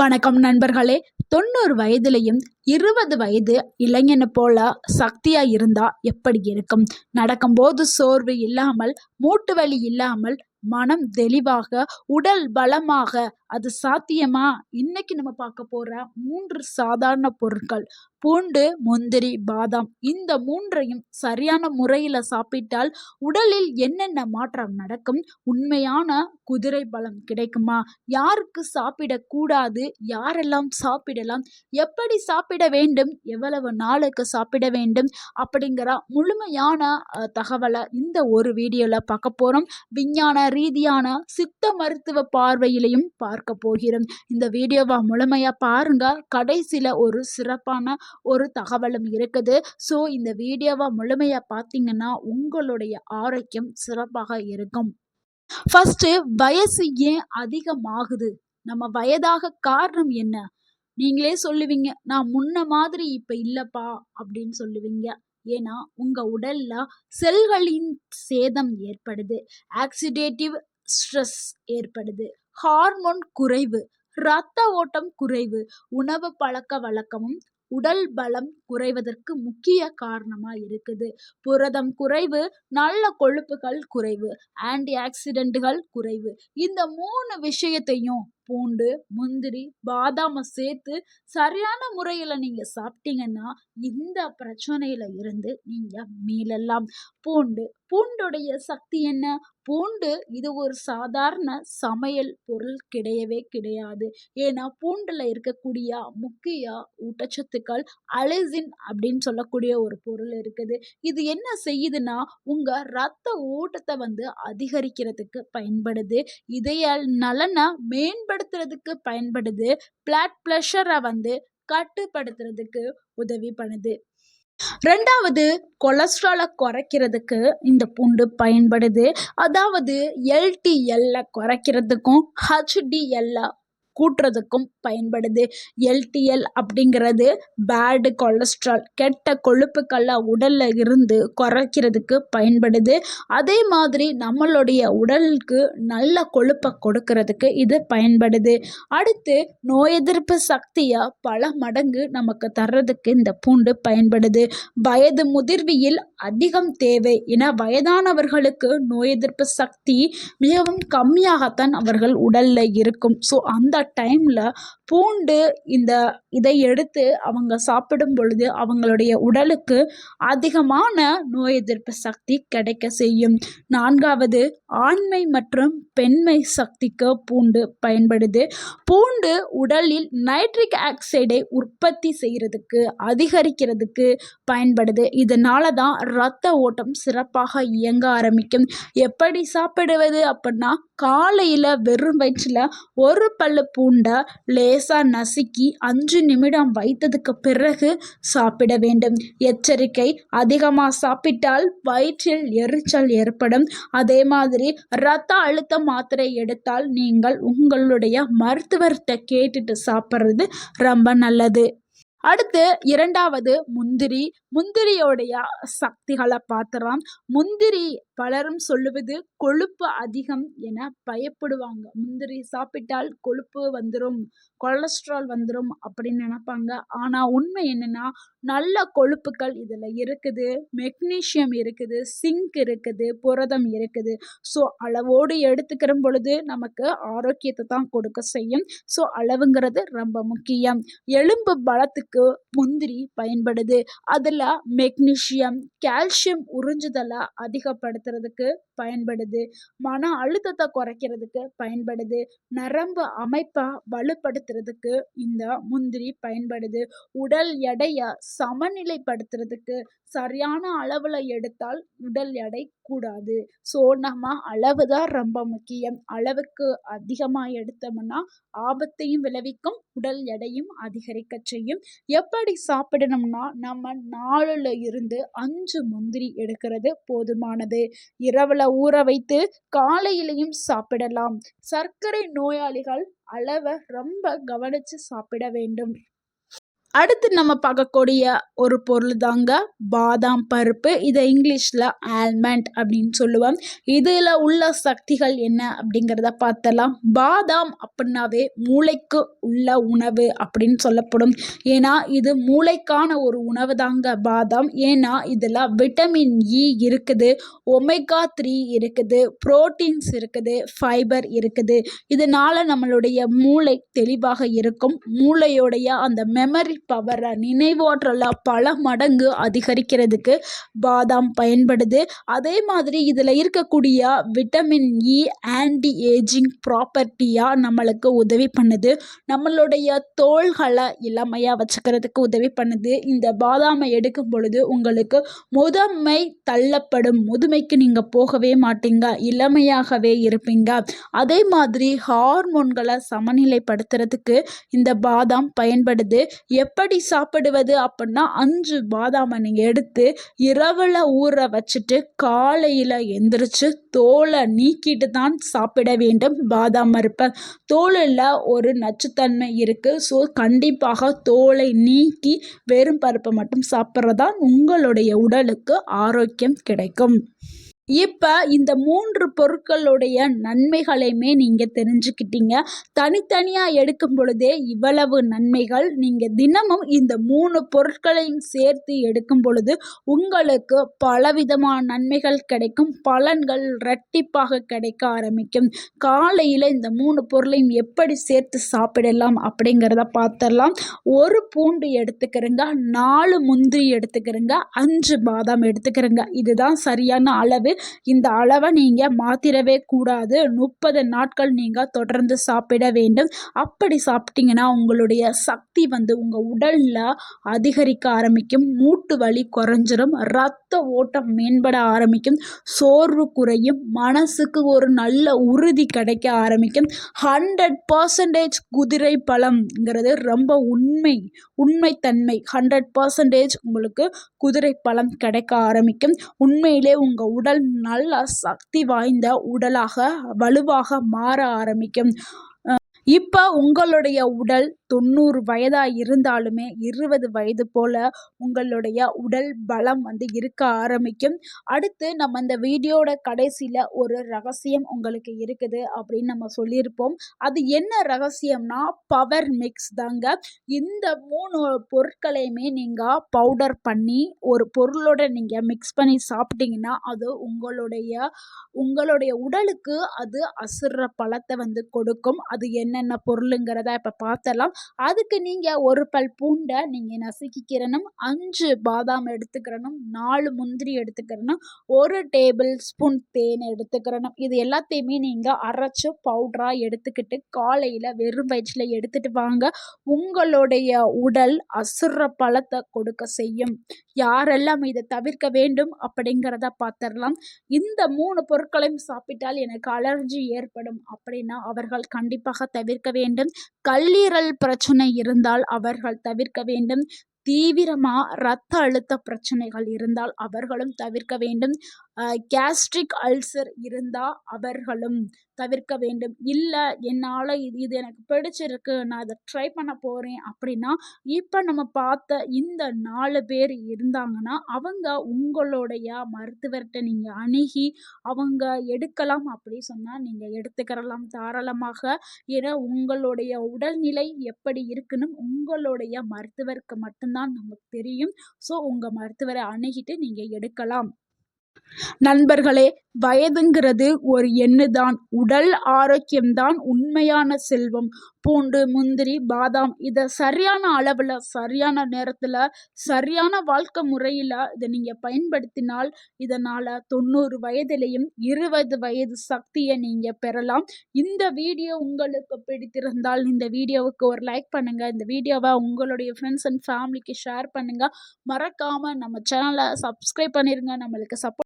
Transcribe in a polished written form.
வணக்கம் நண்பர்களே. 90 வயதிலையும் 20 வயது இளைஞனை போல சக்தியா இருந்தா எப்படி இருக்கும்? நடக்கும்போது சோர்வு இல்லாமல், மூட்டு வலி இல்லாமல், மனம் தெளிவாக, உடல் பலமாக, அது சாத்தியமா? இன்னைக்கு நம்ம பார்க்க போற 3 சாதாரண பொருட்கள். பூண்டு, முந்திரி, பாதாம், இந்த மூன்றையும் சரியான முறையில சாப்பிட்டால் உடலில் என்னென்ன மாற்றம் நடக்கும்? உண்மையான குதிரை பலம் கிடைக்குமா? யாருக்கு சாப்பிடக்கூடாது, யாரெல்லாம் சாப்பிடலாம், எப்படி சாப்பிட வேண்டும், எவ்வளவு நாளுக்கு சாப்பிட வேண்டும் அப்படிங்கிற முழுமையான தகவலை இந்த ஒரு வீடியோல பார்க்க போறோம். விஞ்ஞான ரீதியான சித்த மருத்துவ பார்வையிலையும் பார்க்க போகிறோம். இந்த வீடியோவை முழுமையா பாருங்க. கடைசியில ஒரு சிறப்பான ஒரு தகவலும் இருக்குது. ஸோ இந்த வீடியோவை முழுமையா பார்த்தீங்கன்னா உங்களுடைய ஆரோக்கியம் சிறப்பாக இருக்கும். ஃபர்ஸ்ட், வயசு ஏன் அதிகமாகுது? நம்ம வயதாக காரணம் என்ன? நீங்களே சொல்லுவீங்க, நான் முன்ன மாதிரி இப்ப இல்லப்பா அப்படின்னு சொல்லுவீங்க. ஏன்னா உங்க உடல்ல செல்களின் சேதம் ஏற்படுது, ஆக்சிடேட்டிவ் ஸ்ட்ரெஸ் ஏற்படுது, ஹார்மோன் குறைவு, இரத்த ஓட்டம் குறைவு, உணவு பழக்க வழக்கமும் உடல் பலம் குறைவதற்கு முக்கிய காரணமா இருக்குது. புரதம் குறைவு, நல்ல கொழுப்புகள் குறைவு, ஆன்டி ஆக்சிடென்ட்கள் குறைவு. இந்த 3 விஷயத்தையும் பூண்டு, முந்திரி, பாதாம சேர்த்து சரியான முறையில நீங்க சாப்பிட்டீங்கன்னா இந்த பிரச்சனையில இருந்து நீங்க மீளலாம். பூண்டுடைய சக்தி என்ன? பூண்டு இது ஒரு சாதாரண சமையல் பொருள் கிடையவே கிடையாது. ஏன்னா பூண்டுல இருக்கக்கூடிய முக்கிய ஊட்டச்சத்துக்கள் அலிசின் அப்படின்னு சொல்லக்கூடிய ஒரு பொருள் இருக்குது. இது என்ன செய்யுதுன்னா உங்க ரத்த ஓட்டத்தை அதிகரிக்கிறதுக்கு பயன்படுது, இதய நலனை மேம்படுத்துறதுக்கு பயன்படுது, பிளட் ப்ரெஷரை கட்டுப்படுத்துறதுக்கு உதவி பண்ணுது. 2வது, கொலஸ்ட்ராலை குறைக்கிறதுக்கு இந்த பூண்டு பயன்படுது. அதாவது LDL குறைக்கிறதுக்கும் HDL கூட்டுறதுக்கும் பயன்படுது. LDL அப்படிங்கிறது பேடு கொலஸ்ட்ரால், கெட்ட கொழுப்புக்களை உடல்ல இருந்து குறைக்கிறதுக்கு பயன்படுது. அதே மாதிரி நம்மளுடைய உடலுக்கு நல்ல கொழுப்பை கொடுக்கறதுக்கு இது பயன்படுது. அடுத்து, நோய் எதிர்ப்பு சக்தியை பல மடங்கு நமக்கு தர்றதுக்கு இந்த பூண்டு பயன்படுது. வயது முதிர்வியில் அதிகம் தேவை. ஏன்னா வயதானவர்களுக்கு நோய் எதிர்ப்பு சக்தி மிகவும் கம்மியாகத்தான் அவர்கள் உடல்ல இருக்கும். ஸோ அந்த டைம்ல பூண்டு இதை எடுத்து அவங்க சாப்பிடும் பொழுது அவங்களுடைய உடலுக்கு அதிகமான நோய் எதிர்ப்பு சக்தி கிடைக்க செய்யும். 4வது, ஆண்மை மற்றும் பெண்மை சக்திக்கு பூண்டு பயன்படுது. பூண்டு உடலில் நைட்ரிக் ஆக்சைடை உற்பத்தி செய்யறதுக்கு, அதிகரிக்கிறதுக்கு பயன்படுது. இதனால தான் இரத்த ஓட்டம் சிறப்பாக இயங்க ஆரம்பிக்கும். எப்படி சாப்பிடுவது அப்படின்னா, காலையில வெறும் வயிற்றுல ஒரு பல்லு பூண்டை லேசா நசுக்கி 5 நிமிடம் வைத்ததுக்கு பிறகு சாப்பிட வேண்டும். எச்சரிக்கை, அதிகமாக சாப்பிட்டால் வயிற்றில் எரிச்சல் ஏற்படும். அதே மாதிரி இரத்த அழுத்த மாத்திரை எடுத்தால் நீங்கள் உங்களுடைய மருத்துவர்கிட்ட கேட்டுட்டு சாப்பிட்றது ரொம்ப நல்லது. அடுத்து 2வது, முந்திரியோடைய சக்திகளை பார்த்துறோம். முந்திரி பலரும் சொல்லுவது கொழுப்பு அதிகம் என பயப்படுவாங்க. முந்திரி சாப்பிட்டால் கொழுப்பு வந்துடும், கொலஸ்ட்ரால் வந்துடும் அப்படின்னு நினைப்பாங்க. ஆனா உண்மை என்னன்னா, நல்ல கொழுப்புகள் இதுல இருக்குது, மெக்னீசியம் இருக்குது, சிங்க் இருக்குது, புரதம் இருக்குது. ஸோ அளவோடு எடுத்துக்கிற பொழுது நமக்கு ஆரோக்கியத்தை தான் கொடுக்க செய்யும். ஸோ அளவுங்கிறது ரொம்ப முக்கியம். எலும்பு பலத்துக்கு முந்திரி பயன்படுது. அதுல மெக்னீசியம், கால்சியம் உறிஞ்சுதலை அதிகப்படுத்துறதுக்கு பயன்படுது, மன அழுத்தத்தை குறைக்கிறதுக்கு பயன்படுது, நரம்பு அமைப்பை வலுப்படுத்துறதுக்கு இந்த முந்திரி பயன்படுது, உடல் எடையை சமநிலைப்படுத்துறதுக்கு. சரியான அளவுல எடுத்தால் உடல் எடை கூடாது. ஸோ நம்ம அளவு தான் ரொம்ப முக்கியம். அளவுக்கு அதிகமாக எடுத்தோம்னா ஆபத்தையும் விளைவிக்கும், உடல் எடையும் அதிகரிக்க செய்யும். எப்படி சாப்பிடணும்னா, நம்ம 4ல இருந்து 5 முந்திரி எடுக்கிறது போதுமானது. இரவுல ஊற வைத்து காலையிலையும் சாப்பிடலாம். சர்க்கரை நோயாளிகள் அளவை ரொம்ப கவனிச்சு சாப்பிட வேண்டும். அடுத்து நம்ம பார்க்கக்கூடிய ஒரு பொருள் தாங்க பாதாம் பருப்பு. இதை இங்கிலீஷில் ஆல்மண்ட் அப்படின்னு சொல்லுவோம். இதில் உள்ள சக்திகள் என்ன அப்படிங்கிறத பார்த்தலாம். பாதாம் அப்படின்னாவே மூளைக்கு உள்ள உணவு அப்படின்னு சொல்லப்படும். ஏன்னா இது மூளைக்கான ஒரு உணவு தாங்க பாதாம். ஏன்னா இதில் விட்டமின் இ இருக்குது, ஒமேகா 3 இருக்குது, புரோட்டீன்ஸ் இருக்குது, ஃபைபர் இருக்குது. இதனால் நம்மளுடைய மூளை தெளிவாக இருக்கும். மூளையோடைய அந்த மெமரி பவரை, நினைவாற்றலை பல மடங்கு அதிகரிக்கிறதுக்கு பாதாம் பயன்படுது. அதே மாதிரி இதில் இருக்கக்கூடிய விட்டமின் இ ஆன்டி ஏஜிங் ப்ராப்பர்ட்டியாக நம்மளுக்கு உதவி பண்ணுது. நம்மளுடைய தோள்களை இளமையாக வச்சுக்கிறதுக்கு உதவி பண்ணுது. இந்த பாதாமை எடுக்கும் பொழுது உங்களுக்கு முதுமை தள்ளப்படும். முதுமைக்கு நீங்கள் போகவே மாட்டீங்க, இளமையாகவே இருப்பீங்க. அதே மாதிரி ஹார்மோன்களை சமநிலைப்படுத்துறதுக்கு இந்த பாதாம் பயன்படுது. எப்படி சாப்பிடுவது அப்படின்னா 5 பாதாமை நீங்கள் எடுத்து இரவில் ஊற வச்சுட்டு காலையில் எந்திரிச்சு தோலை நீக்கிட்டு தான் சாப்பிட வேண்டும். பாதாம் பருப்பை தோலில் ஒரு நச்சுத்தன்மை இருக்குது. ஸோ கண்டிப்பாக தோலை நீக்கி வெறும் பருப்பை மட்டும் சாப்பிட்றதா உங்களுடைய உடலுக்கு ஆரோக்கியம் கிடைக்கும். இப்போ இந்த 3 பொருட்களுடைய நன்மைகளையுமே நீங்கள் தெரிஞ்சுக்கிட்டீங்க. தனித்தனியாக எடுக்கும் பொழுதே இவ்வளவு நன்மைகள். நீங்கள் தினமும் இந்த 3 பொருட்களையும் சேர்த்து எடுக்கும் பொழுது உங்களுக்கு பலவிதமான நன்மைகள் கிடைக்கும். பலன்கள் இரட்டிப்பாக கிடைக்க ஆரம்பிக்கும். காலையில் இந்த 3 பொருளையும் எப்படி சேர்த்து சாப்பிடலாம் அப்படிங்கிறத பார்த்துடலாம். 1 பூண்டு எடுத்துக்கிறேங்க, 4 முந்திரி எடுத்துக்கிறேங்க, 5 பாதாம் எடுத்துக்கிறேங்க. இதுதான் சரியான அளவு. இந்த அளவை நீங்கள் மாற்றிடவே கூடாது. 30 நாட்கள் நீங்கள் தொடர்ந்து சாப்பிட வேண்டும். அப்படி சாப்பிட்டீங்கன்னா உங்களுடைய சக்தி உங்கள் உடலில் அதிகரிக்க ஆரம்பிக்கும். மூட்டு வலி குறைஞ்சிரும், ரத்த ஓட்டம் மேம்பட ஆரம்பிக்கும், சோர்வு குறையும், மனசுக்கு ஒரு நல்ல உறுதி கிடைக்க ஆரம்பிக்கும். 100% குதிரை பழம்ங்கிறது ரொம்ப உண்மைத்தன்மை. 100% உங்களுக்கு குதிரை பழம் கிடைக்க ஆரம்பிக்கும். உண்மையிலே உங்கள் உடல் நல்ல சக்தி வாய்ந்த உடலாக வலுவாக மாற ஆரம்பிக்கும். இப்போ உங்களுடைய உடல் 90 வயதாக இருந்தாலுமே 20 வயது போல் உங்களுடைய உடல் பலம் இருக்க ஆரம்பிக்கும். அடுத்து நம்ம இந்த வீடியோட கடைசியில் ஒரு ரகசியம் உங்களுக்கு இருக்குது அப்படின்னு நம்ம சொல்லியிருப்போம். அது என்ன ரகசியம்னா பவர் மிக்ஸ் தாங்க. இந்த 3 பொருட்களையுமே நீங்கள் பவுடர் பண்ணி ஒரு பொருளோட நீங்கள் மிக்ஸ் பண்ணி சாப்பிட்டீங்கன்னா அது உங்களுடைய உடலுக்கு அது அசுர பலத்தை கொடுக்கும். அது என்னென்ன பொருளுங்கிறத இப்போ பார்த்தலாம். அதுக்கு நீங்கள் 1 பல் பூண்டை நீங்கள் நசுக்கிக்கிறணும், 5 பாதாம் எடுத்துக்கிறணும், 4 முந்திரி எடுத்துக்கிறணும், 1 டேபிள் ஸ்பூன் தேன் எடுத்துக்கிறணும். இது எல்லாத்தையுமே நீங்கள் அரைச்சி பவுடராக எடுத்துக்கிட்டு காலையில் வெறும் வயிற்றில் எடுத்துகிட்டு வாங்க. உங்களுடைய உடல் அசுர பலத்தை கொடுக்க செய்யும். யாரெல்லாம் இதை தவிர்க்க வேண்டும் அப்படிங்கிறத பார்த்துடலாம். இந்த 3 பொருட்களையும் சாப்பிட்டால் எனக்கு அலர்ஜி ஏற்படும் அப்படின்னா அவர்கள் கண்டிப்பாக தவிர்க்க வேண்டும். கல்லீரல் பிரச்சனை இருந்தால் அவர்கள் தவிர்க்க வேண்டும். தீவிரமாக இரத்த அழுத்த பிரச்சனைகள் இருந்தால் அவர்களும் தவிர்க்க வேண்டும். கேஸ்ட்ரிக் அல்சர் இருந்தால் அவர்களும் தவிர்க்க வேண்டும். இல்லை என்னால் இது எனக்கு பிடிச்சிருக்கு, நான் அதை ட்ரை பண்ண போகிறேன் அப்படின்னா இப்போ நம்ம பார்த்த இந்த 4 பேர் இருந்தாங்கன்னா அவங்க உங்களுடைய மருத்துவர்கிட்ட நீங்கள் அணுகி அவங்க எடுக்கலாம் அப்படி சொன்னால் நீங்கள் எடுத்துக்கிறலாம் தாராளமாக. ஏன்னா உங்களுடைய உடல்நிலை எப்படி இருக்குன்னு உங்களுடைய மருத்துவருக்கு மட்டும்தான் நமக்கு தெரியும். ஸோ உங்கள் மருத்துவரை அணுகிட்டு நீங்கள் எடுக்கலாம். நண்பர்களே, வயதுங்கிறது ஒரு எண்ணுதான். உடல் ஆரோக்கியம்தான் உண்மையான செல்வம். பூண்டு, முந்திரி, பாதாம் இதை சரியான அளவில், சரியான நேரத்தில், சரியான வாழ்க்கை முறையில் இதை நீங்கள் பயன்படுத்தினால் இதனால் 90 வயதிலையும் 20 வயது சக்தியை நீங்கள் பெறலாம். இந்த வீடியோ உங்களுக்கு பிடித்திருந்தால் இந்த வீடியோவுக்கு ஒரு லைக் பண்ணுங்கள். இந்த வீடியோவை உங்களுடைய ஃப்ரெண்ட்ஸ் அண்ட் ஃபேமிலிக்கு ஷேர் பண்ணுங்கள். மறக்காமல் நம்ம சேனலை சப்ஸ்கிரைப் பண்ணிடுங்க. நம்மளுக்கு சப்போர்ட்